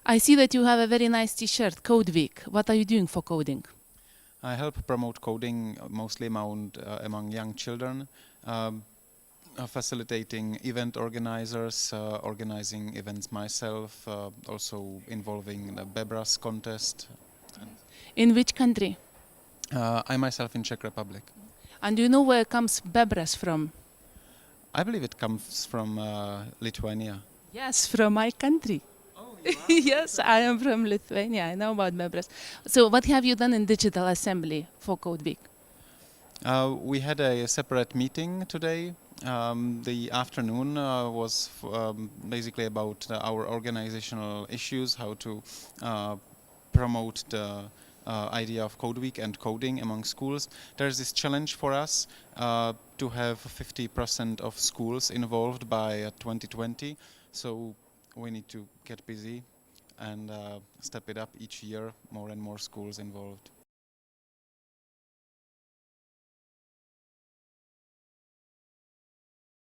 I see that you have a very nice T-shirt, Code Week. What are you doing for coding? I help promote coding mostly among young children, facilitating event organizers, organizing events myself, also involving the Bebras contest. In which country? I myself in Czech Republic. And do you know where comes Bebras from? I believe it comes from Lithuania. Yes, from my country. Oh, Yes, I am from Lithuania. I know about Bebras. So what have you done in Digital Assembly for Code Week? We had a separate meeting today. The afternoon was basically about our organizational issues, how to promote the idea of Code Week and coding among schools. There's this challenge for us to have 50% of schools involved by 2020. So we need to get busy and step it up each year, more and more schools involved.